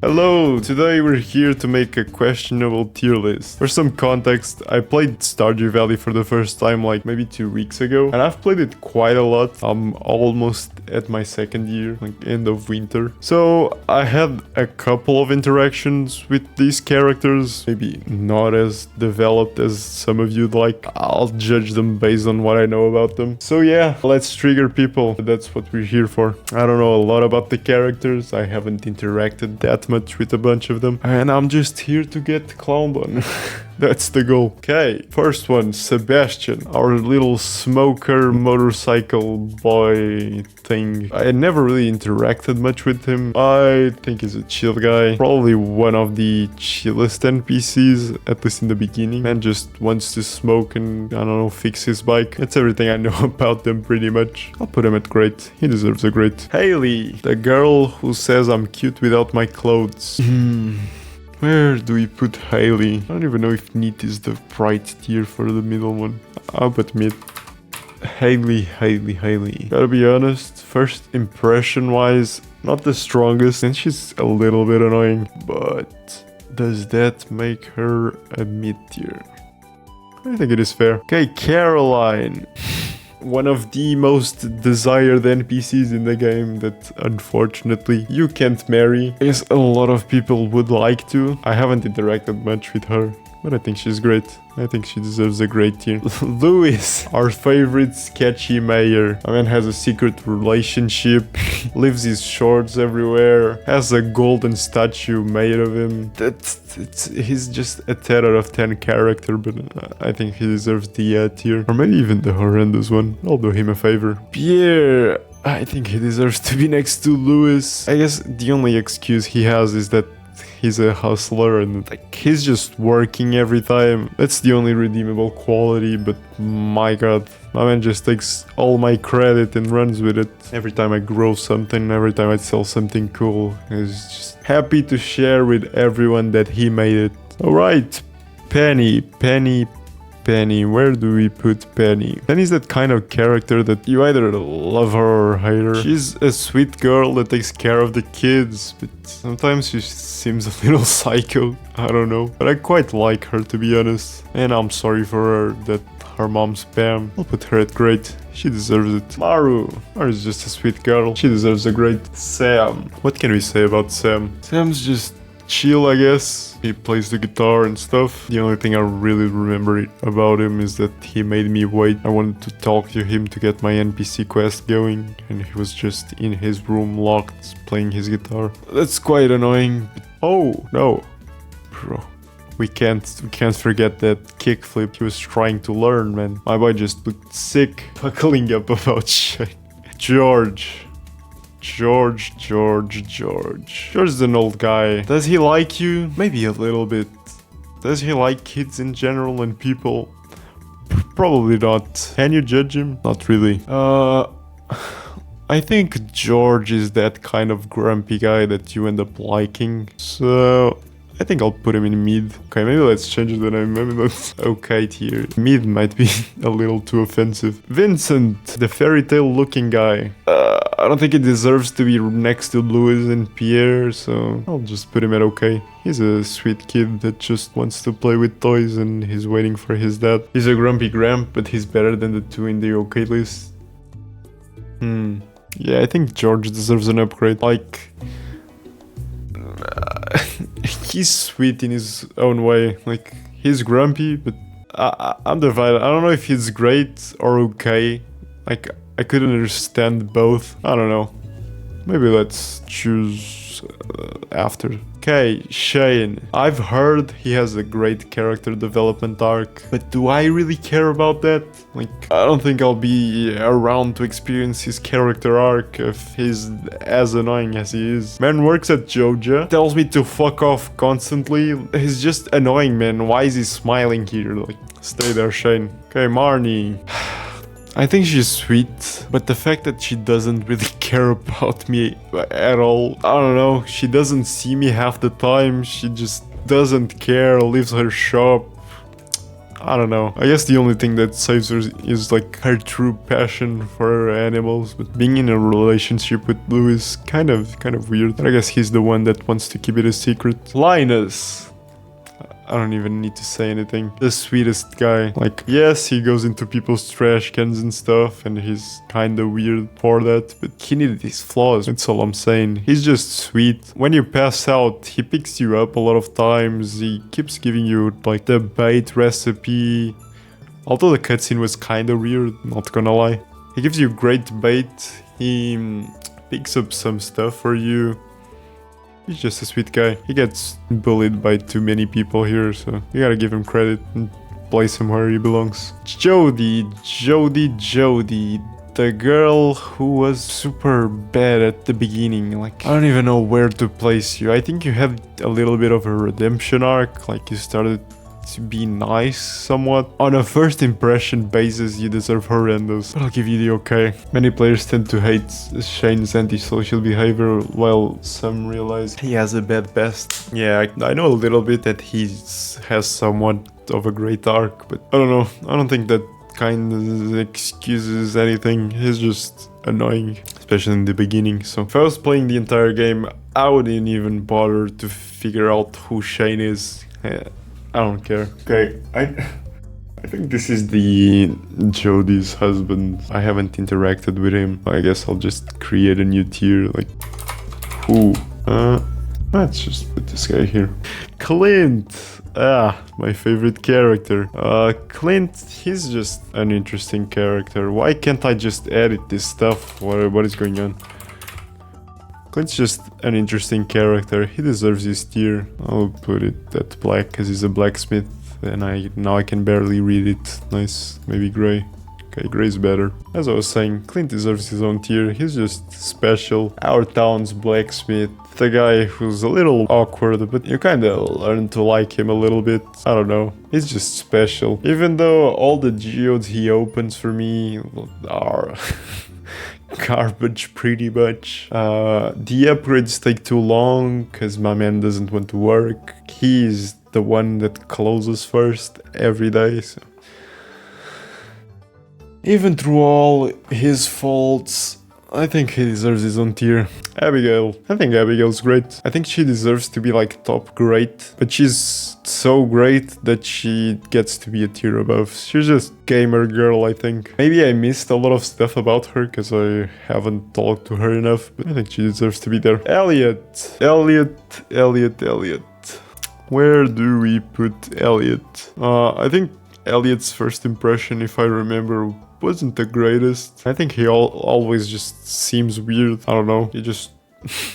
Hello, today we're here to make a questionable tier list. For some context, I played Stardew Valley for the first time like maybe 2 weeks ago, and I've played it quite a lot. I'm almost at my second year, like end of winter. So I had a couple of interactions with these characters, maybe not as developed as some of you'd like. I'll judge them based on what I know about them. So yeah, let's trigger people. That's what we're here for. I don't know a lot about the characters. I haven't interacted that much with a bunch of them, and I'm just here to get clowned on. That's the goal. Okay, first one, Sebastian, our little smoker motorcycle boy thing. I never really interacted much with him. I think he's a chill guy, probably one of the chillest NPCs, at least in the beginning. Man just wants to smoke and, I don't know, fix his bike. That's everything I know about them pretty much. I'll put him at great. He deserves a great. Haley, the girl who says I'm cute without my clothes. Where do we put Haley? I don't even know if neat is the right tier for the middle one. I'll put mid. Haley. Gotta be honest, first impression wise, not the strongest, and she's a little bit annoying, but does that make her a mid tier? I think it is fair. Okay, Caroline. One of the most desired NPCs in the game that unfortunately you can't marry. I guess a lot of people would like to. I haven't interacted much with her, but I think she's great. I think she deserves a great tier. Louis, our favorite sketchy mayor. My man has a secret relationship, leaves his shorts everywhere, has a golden statue made of him. He's just a 10 out of 10 character, but I think he deserves the tier. Or maybe even the horrendous one. I'll do him a favor. Pierre, I think he deserves to be next to Louis. I guess the only excuse he has is that he's a hustler and like he's just working every time. That's the only redeemable quality, but my god, my man just takes all my credit and runs with it. Every time I grow something, every time I sell something cool, he's just happy to share with everyone that he made it. Alright, Penny, where do we put Penny? Penny's that kind of character that you either love her or hate her. She's a sweet girl that takes care of the kids, but sometimes she seems a little psycho. I don't know. But I quite like her, to be honest. And I'm sorry for her that her mom's spam. I'll put her at great. She deserves it. Maru's just a sweet girl. She deserves a great. Sam. What can we say about Sam? Sam's just chill, I guess. He plays the guitar and stuff. The only thing I really remember about him is that he made me wait. I wanted to talk to him to get my NPC quest going, and he was just in his room locked playing his guitar. That's quite annoying. Oh no, bro. We can't forget that kickflip he was trying to learn, man. My boy just looked sick, buckling up about shit. George is an old guy. Does he like you? Maybe a little bit. Does he like kids in general and people? Probably not. Can you judge him? Not really. I think George is that kind of grumpy guy that you end up liking. So I think I'll put him in mid. Okay, maybe let's change the name. Maybe that's okay tier. Mid might be a little too offensive. Vincent, the fairy tale looking guy. I don't think he deserves to be next to Louis and Pierre, so I'll just put him at okay. He's a sweet kid that just wants to play with toys and he's waiting for his dad. He's a grumpy gramp, but he's better than the two in the okay list. Yeah, I think George deserves an upgrade. Like, he's sweet in his own way. Like, he's grumpy, but I'm divided. I don't know if he's great or okay. Like, I couldn't understand both. I don't know. Maybe let's choose after. Okay, Shane. I've heard he has a great character development arc, but do I really care about that? Like, I don't think I'll be around to experience his character arc if he's as annoying as he is. Man works at Joja, tells me to fuck off constantly. He's just annoying, man. Why is he smiling here? Like, stay there, Shane. Okay, Marnie. I think she's sweet, but the fact that she doesn't really care about me at all, I don't know, she doesn't see me half the time, she just doesn't care, leaves her shop. I don't know. I guess the only thing that saves her is like her true passion for her animals. But being in a relationship with Blue is kind of weird. But I guess he's the one that wants to keep it a secret. Linus. I don't even need to say anything. The sweetest guy. Like, yes, he goes into people's trash cans and stuff, and he's kinda weird for that, but he needed his flaws, that's all I'm saying. He's just sweet. When you pass out, he picks you up a lot of times. He keeps giving you, like, the bait recipe. Although the cutscene was kinda weird, not gonna lie. He gives you great bait. He picks up some stuff for you. He's just a sweet guy. He gets bullied by too many people here, so you gotta give him credit and place him where he belongs. Jody. The girl who was super bad at the beginning. Like, I don't even know where to place you. I think you had a little bit of a redemption arc. Like, you started to be nice somewhat. On a first impression basis, you deserve horrendous, but I'll give you the okay. Many players tend to hate Shane's antisocial behavior, while some realize he has a bad past. Yeah, I know a little bit that he has somewhat of a great arc, but I don't know. I don't think that kind of excuses anything. He's just annoying, especially in the beginning. So if I was playing the entire game, I wouldn't even bother to figure out who Shane is. I don't care. Okay, I think this is the Jody's husband. I haven't interacted with him. I guess I'll just create a new tier. Like, who? Let's just put this guy here. Clint. My favorite character. Clint, he's just an interesting character. Why can't I just edit this stuff? What is going on? Clint's just an interesting character. He deserves his tier. I'll put it at black because he's a blacksmith, and now I can barely read it. Nice, maybe gray. Okay, gray's better. As I was saying, Clint deserves his own tier. He's just special. Our town's blacksmith. The guy who's a little awkward, but you kinda learn to like him a little bit. I don't know. He's just special. Even though all the geodes he opens for me are garbage pretty much. The upgrades take too long because my man doesn't want to work. He's the one that closes first every day, so even through all his faults, I think he deserves his own tier. Abigail. I think Abigail's great. I think she deserves to be like top great, but she's so great that she gets to be a tier above. She's just gamer girl, I think. Maybe I missed a lot of stuff about her because I haven't talked to her enough, but I think she deserves to be there. Elliot. Where do we put Elliot? I think Elliot's first impression, if I remember, wasn't the greatest. I think he always just seems weird. I don't know. He just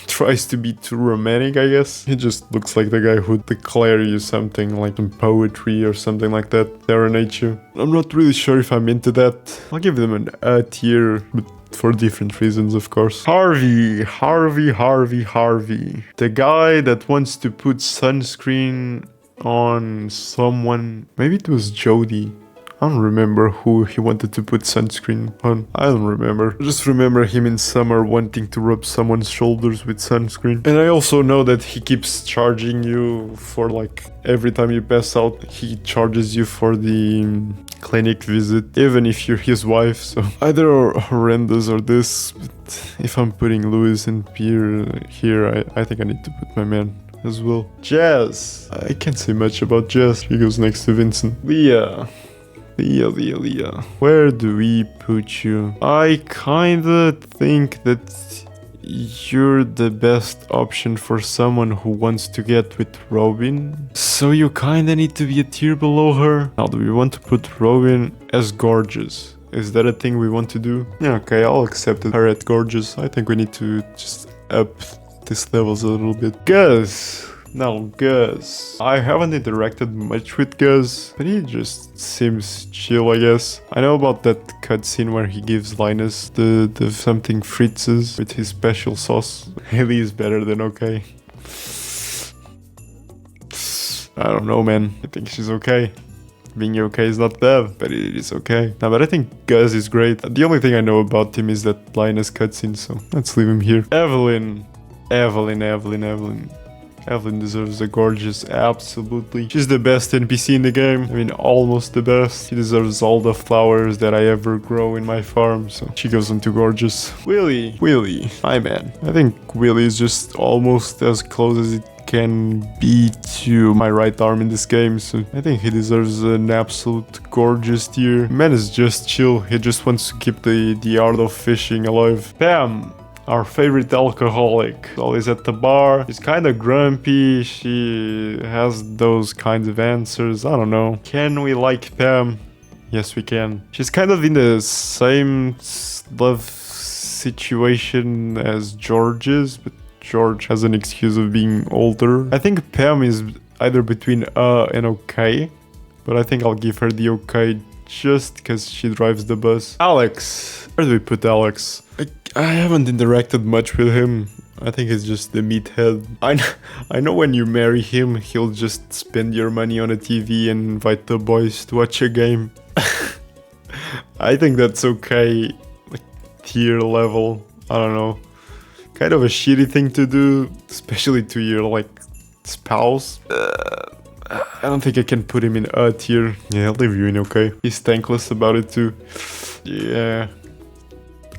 tries to be too romantic, I guess. He just looks like the guy who'd declare you something, like some poetry or something like that, serenade you. I'm not really sure if I'm into that. I'll give them an A tier, but for different reasons, of course. Harvey. The guy that wants to put sunscreen on someone. Maybe it was Jody. I don't remember who he wanted to put sunscreen on. I don't remember. I just remember him in summer wanting to rub someone's shoulders with sunscreen. And I also know that he keeps charging you for, like, every time you pass out, he charges you for the clinic visit, even if you're his wife. So either horrendous or this, but if I'm putting Louis and Pierre here, I think I need to put my man as well. Jazz. I can't say much about Jazz. He goes next to Vincent. Leah. Where do we put you? I kinda think that you're the best option for someone who wants to get with Robin. So you kinda need to be a tier below her. Now, do we want to put Robin as gorgeous? Is that a thing we want to do? Yeah, okay, I'll accept it. Her at gorgeous. I think we need to just up these levels a little bit. Gus. Now, Gus. I haven't interacted much with Gus, but he just seems chill, I guess. I know about that cutscene where he gives Linus the something fritzes with his special sauce. Haley is better than okay. I don't know, man. I think she's okay. Being okay is not bad, but it is okay. No, but I think Gus is great. The only thing I know about him is that Linus cutscene, so let's leave him here. Evelyn. Evelyn deserves a gorgeous, absolutely. She's the best NPC in the game. I mean, almost the best. She deserves all the flowers that I ever grow in my farm, so she goes into gorgeous. Willy, my man. I think Willy is just almost as close as it can be to my right arm in this game, so I think he deserves an absolute gorgeous tier. Man is just chill. He just wants to keep the art of fishing alive. Pam, our favorite alcoholic, always at the bar. She's kind of grumpy. She has those kinds of answers. I don't know. Can we like Pam? Yes, we can. She's kind of in the same love situation as George is, but George has an excuse of being older. I think Pam is either between and okay, but I think I'll give her the okay just because she drives the bus. Alex. Where do we put Alex? I haven't interacted much with him. I think he's just the meathead. I know when you marry him, he'll just spend your money on a TV and invite the boys to watch a game. I think that's okay. Like, tier level. I don't know. Kind of a shitty thing to do, especially to your, like, spouse. I don't think I can put him in a tier. Yeah, I'll leave you in okay. He's thankless about it too. Yeah.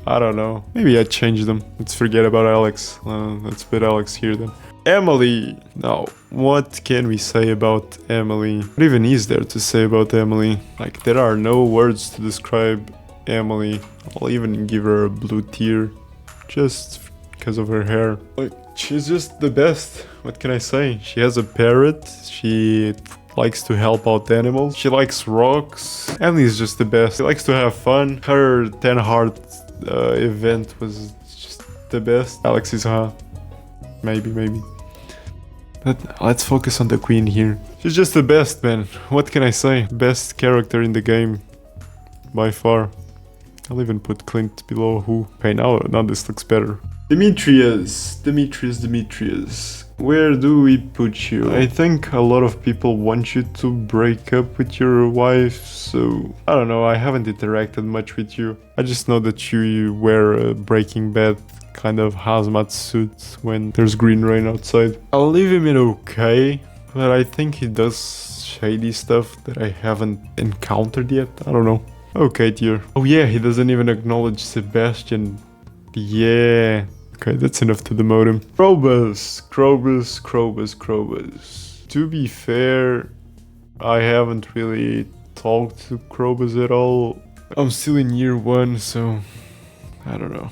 I don't know. Maybe I change them. Let's forget about Alex. Let's put Alex here then. Emily. Now, what can we say about Emily? What even is there to say about Emily? Like, there are no words to describe Emily. I'll even give her a blue tier. Just because of her hair. Like, she's just the best. What can I say? She has a parrot. She likes to help out animals. She likes rocks. Emily is just the best. She likes to have fun. Her 10 heart event was just the best. Alex is maybe. But let's focus on the queen here. She's just the best, man. What can I say? Best character in the game. By far. I'll even put Clint below who. Okay, now this looks better. Demetrius. Where do we put you? I think a lot of people want you to break up with your wife, so I don't know, I haven't interacted much with you. I just know that you wear a Breaking Bad kind of hazmat suit when there's green rain outside. I'll leave him in okay, but I think he does shady stuff that I haven't encountered yet. I don't know. Okay, tier. Oh yeah, he doesn't even acknowledge Sebastian. Yeah. Okay, that's enough to demote him. Krobus. To be fair, I haven't really talked to Krobus at all. I'm still in year 1, so I don't know.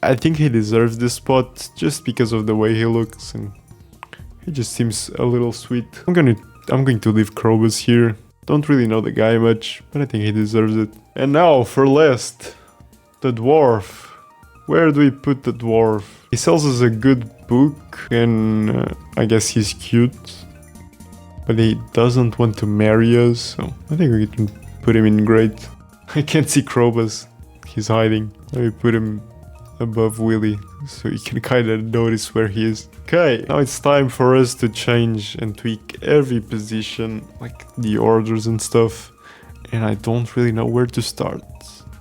I think he deserves this spot just because of the way he looks, and he just seems a little sweet. I'm going to leave Krobus here. Don't really know the guy much, but I think he deserves it. And now for last, the dwarf. Where do we put the dwarf? He sells us a good book, and I guess he's cute. But he doesn't want to marry us, so I think we can put him in great. I can't see Krobus. He's hiding. Let me put him above Willy, so you can kind of notice where he is. Okay, now it's time for us to change and tweak every position, like the orders and stuff. And I don't really know where to start.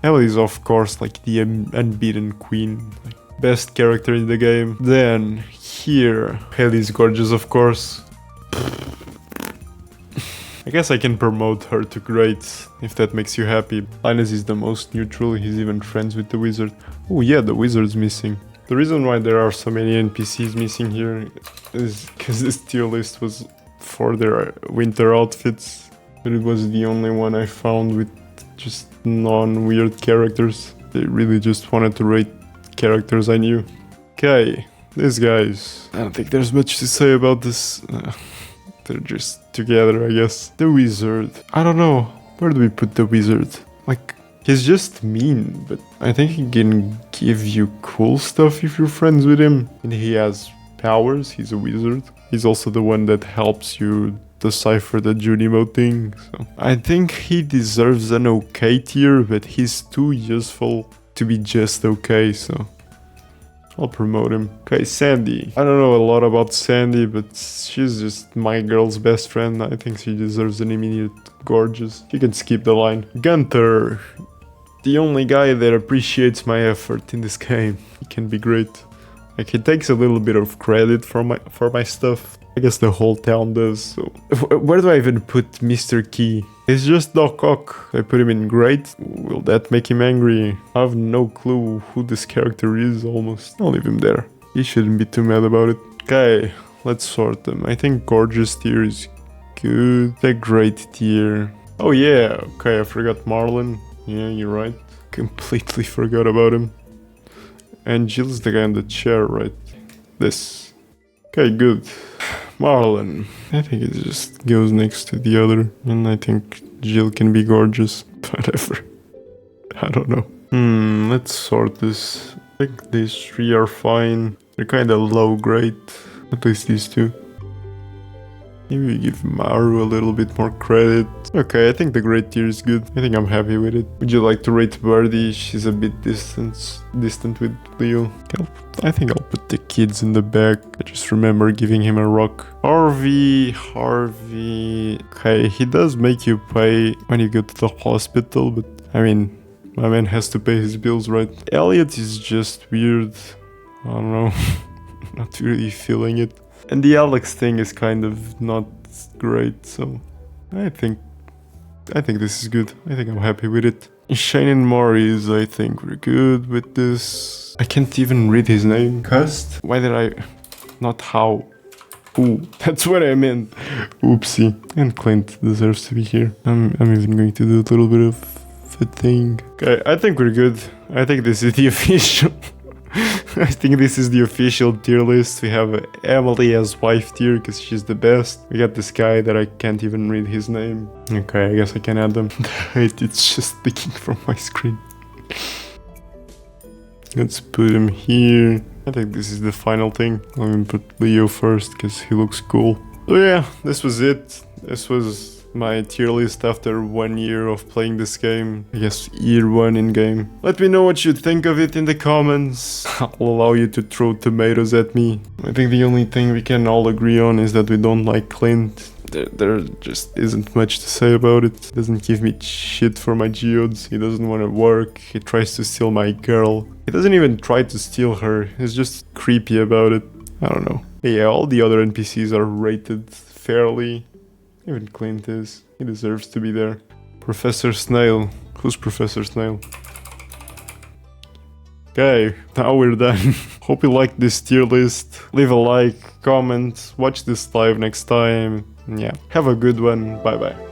Emily is of course like the unbeaten queen, like best character in the game. Then here, Haley's gorgeous of course. I guess I can promote her to great, if that makes you happy. Linus is the most neutral, he's even friends with the wizard. Oh yeah, the wizard's missing. The reason why there are so many NPCs missing here is because this tier list was for their winter outfits. But it was the only one I found with just non-weird characters. They really just wanted to rate characters I knew. Okay, these guys. I don't think there's much to say about this. They're just together, I guess. The wizard. I don't know. Where do we put the wizard? Like, he's just mean, but I think he can give you cool stuff if you're friends with him. And he has powers. He's a wizard. He's also the one that helps you decipher the Junimo thing, so I think he deserves an okay tier, but he's too useful to be just okay, so I'll promote him. Okay, Sandy. I don't know a lot about Sandy, but she's just my girl's best friend. I think she deserves an immediate gorgeous. You can skip the line. Gunther. The only guy that appreciates my effort in this game. He can be great. Like, he takes a little bit of credit for my stuff. I guess the whole town does, so... Where do I even put Mr. Key? He's just Doc Ock. I put him in great. Will that make him angry? I have no clue who this character is, almost. I'll leave him there. He shouldn't be too mad about it. Okay, let's sort them. I think gorgeous tier is good. The great tier. Oh yeah, okay, I forgot Marlon. Yeah, you're right. Completely forgot about him. And Jill's the guy in the chair, right? This. Okay, good. Marlon. I think it just goes next to the other. And I think Jill can be gorgeous. Whatever. I don't know. Let's sort this. I think these three are fine. They're kind of low grade. At least these two. Maybe we give Maru a little bit more credit. Okay, I think the great tier is good. I think I'm happy with it. Would you like to rate Birdie? She's a bit distant with Leo. I think I'll put the kids in the back. I just remember giving him a rock. Harvey. Okay, he does make you pay when you go to the hospital, but I mean, my man has to pay his bills, right? Elliot is just weird. I don't know. Not really feeling it. And the Alex thing is kind of not great, so I think this is good. I think I'm happy with it. Shane and Morris, I think we're good with this. I can't even read his name. Cust? Why did I... Not how. Ooh, that's what I meant. Oopsie. And Clint deserves to be here. I'm even going to do a little bit of a thing. Okay, I think we're good. I think this is the official... I think this is the official tier list. We have Emily as wife tier because she's the best. We got this guy that I can't even read his name. Okay, I guess I can add them. It's just sticking from my screen. Let's put him here. I think this is the final thing. I'm gonna put Leo first because he looks cool. So yeah, this was it. This was my tier list after 1 year of playing this game. I guess year 1 in game. Let me know what you think of it in the comments. I'll allow you to throw tomatoes at me. I think the only thing we can all agree on is that we don't like Clint. There just isn't much to say about it. He doesn't give me shit for my geodes. He doesn't want to work. He tries to steal my girl. He doesn't even try to steal her. He's just creepy about it. I don't know. Yeah, all the other NPCs are rated fairly. Even Clint is. He deserves to be there. Professor Snail. Who's Professor Snail? Okay, now we're done. Hope you liked this tier list. Leave a like, comment, watch this live next time. Yeah, have a good one. Bye bye.